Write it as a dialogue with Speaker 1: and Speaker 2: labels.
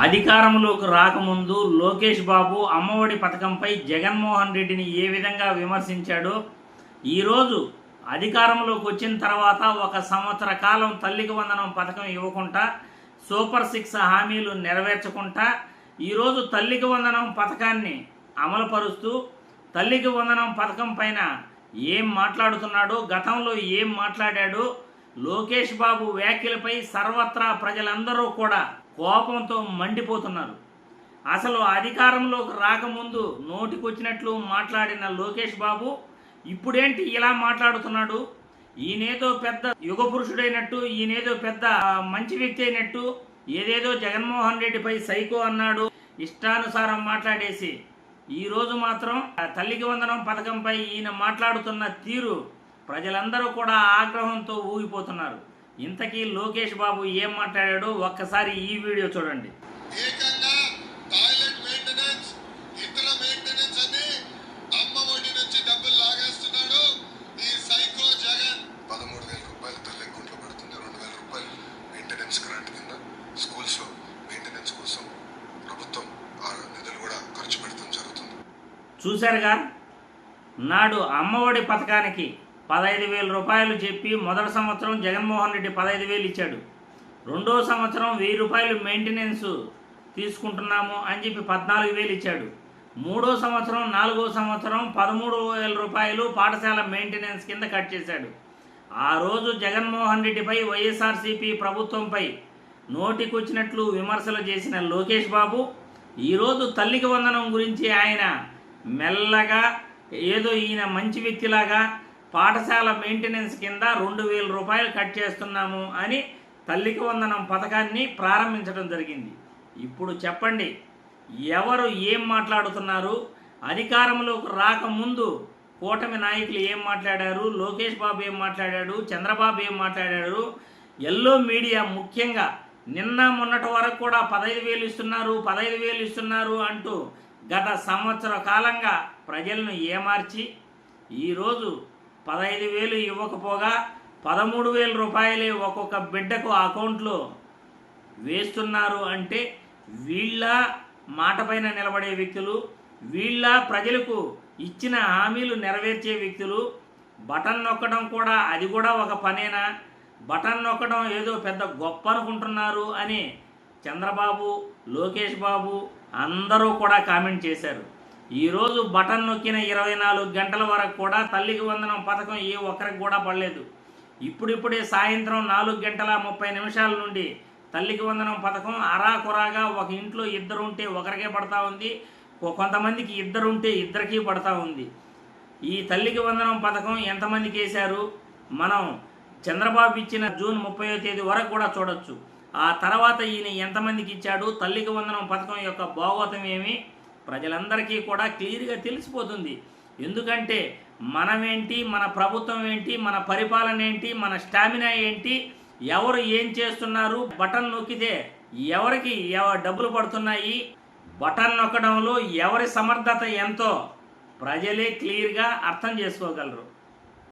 Speaker 1: అధికారంలోకి రాకముందు లోకేష్ బాబు అమ్మఒడి పథకంపై జగన్మోహన్ రెడ్డిని ఏ విధంగా విమర్శించాడో ఈరోజు అధికారంలోకి వచ్చిన తర్వాత 1 సంవత్సర కాలం తల్లికి వందనం పథకం ఇవ్వకుండా సూపర్ 6 హామీలు నెరవేర్చకుండా ఈరోజు తల్లికి వందనం పథకాన్ని అమలుపరుస్తూ తల్లికి వందనం పథకం పైన ఏం మాట్లాడుతున్నాడో, గతంలో ఏం మాట్లాడాడో లోకేష్ బాబు వ్యాఖ్యలపై సర్వత్రా ప్రజలందరూ కూడా కోపంతో మండిపోతున్నారు. అసలు అధికారంలోకి రాకముందు నోటికొచ్చినట్లు మాట్లాడిన లోకేష్ బాబు ఇప్పుడేంటి ఇలా మాట్లాడుతున్నాడు? ఈయనేదో పెద్ద యుగ పురుషుడైనట్టు, ఈయనేదో పెద్ద మంచి వ్యక్తి అయినట్టు, ఏదేదో జగన్మోహన్ రెడ్డిపై సైకో అన్నాడు ఇష్టానుసారం మాట్లాడేసి ఈరోజు మాత్రం తల్లికి వందనం పథకంపై ఈయన మాట్లాడుతున్న తీరు ప్రజలందరూ కూడా ఆగ్రహంతో ఊగిపోతున్నారు. ఇంతకీ లోకేష్ బాబు ఏం మాట్లాడాడో ఒక్కసారి ఈ వీడియో చూడండి. చూశారుగా, నాడు అమ్మఒడి పథకానికి 15,000 రూపాయలు చెప్పి మొదటి సంవత్సరం జగన్మోహన్ రెడ్డి 15,000 ఇచ్చాడు. రెండో సంవత్సరం 1,000 రూపాయలు మెయింటెనెన్స్ తీసుకుంటున్నాము అని చెప్పి 14,000 ఇచ్చాడు. మూడో సంవత్సరం, 4వ సంవత్సరం 13,000 రూపాయలు పాఠశాల మెయింటెనెన్స్ కింద కట్ చేశాడు. ఆ రోజు జగన్మోహన్ రెడ్డిపై, వైఎస్ఆర్సీపీ ప్రభుత్వంపై నోటికొచ్చినట్లు విమర్శలు చేసిన లోకేష్ బాబు ఈరోజు తల్లికి వందనం గురించి ఆయన మెల్లగా ఏదో ఈయన మంచి వ్యక్తిలాగా పాఠశాల మెయింటెనెన్స్ కింద 2,000 రూపాయలు కట్ చేస్తున్నాము అని తల్లికి వందనం పథకాన్ని ప్రారంభించడం జరిగింది. ఇప్పుడు చెప్పండి, ఎవరు ఏం మాట్లాడుతున్నారు? అధికారంలోకి రాకముందు కూటమి నాయకులు ఏం మాట్లాడారు? లోకేష్ బాబు ఏం మాట్లాడాడు? చంద్రబాబు ఏం మాట్లాడారు? ఎల్లో మీడియా ముఖ్యంగా నిన్న మొన్నటి వరకు కూడా 15,000 ఇస్తున్నారు అంటూ గత సంవత్సర కాలంగా ప్రజలను ఏమార్చి ఈరోజు 15,000 ఇవ్వకపోగా 13,000 రూపాయలే ఒక్కొక్క బిడ్డకు అకౌంట్లో వేస్తున్నారు అంటే వీళ్ళ మాట పైన నిలబడే వ్యక్తులు, వీళ్ళ ప్రజలకు ఇచ్చిన హామీలు నెరవేర్చే వ్యక్తులు. బటన్ నొక్కడం కూడా, అది కూడా ఒక పనేనా? బటన్ నొక్కడం ఏదో పెద్ద గొప్ప అనుకుంటున్నారు అని చంద్రబాబు, లోకేష్ బాబు అందరూ కూడా కామెంట్ చేశారు. ఈరోజు బటన్ నొక్కిన 24 గంటల వరకు కూడా తల్లికి వందనం పథకం ఏ ఒక్కరికి కూడా పడలేదు. ఇప్పుడిప్పుడే సాయంత్రం 4:30 నుండి తల్లికి వందనం పథకం అరాకొరాగా ఒక ఇంట్లో 2 ఉంటే ఒకరికే పడతా ఉంది, కొంతమందికి 2 ఉంటే 2కి పడతా ఉంది. ఈ తల్లికి వందనం పథకం ఎంతమందికి వేశారు మనం చంద్రబాబు ఇచ్చిన జూన్ 30వ తేదీ వరకు కూడా చూడొచ్చు. ఆ తర్వాత ఈయన ఎంతమందికి ఇచ్చాడు, తల్లికి వందనం పథకం యొక్క భాగోతం ఏమి ప్రజలందరికీ కూడా క్లియర్గా తెలిసిపోతుంది. ఎందుకంటే మనమేంటి, మన ప్రభుత్వం ఏంటి, మన పరిపాలన ఏంటి, మన స్టామినా ఏంటి, ఎవరు ఏం చేస్తున్నారు, బటన్ నొక్కితే ఎవరికి డబ్బులు పడుతున్నాయి, బటన్ నొక్కడంలో ఎవరి సమర్థత ఎంతో ప్రజలే క్లియర్గా అర్థం చేసుకోగలరు.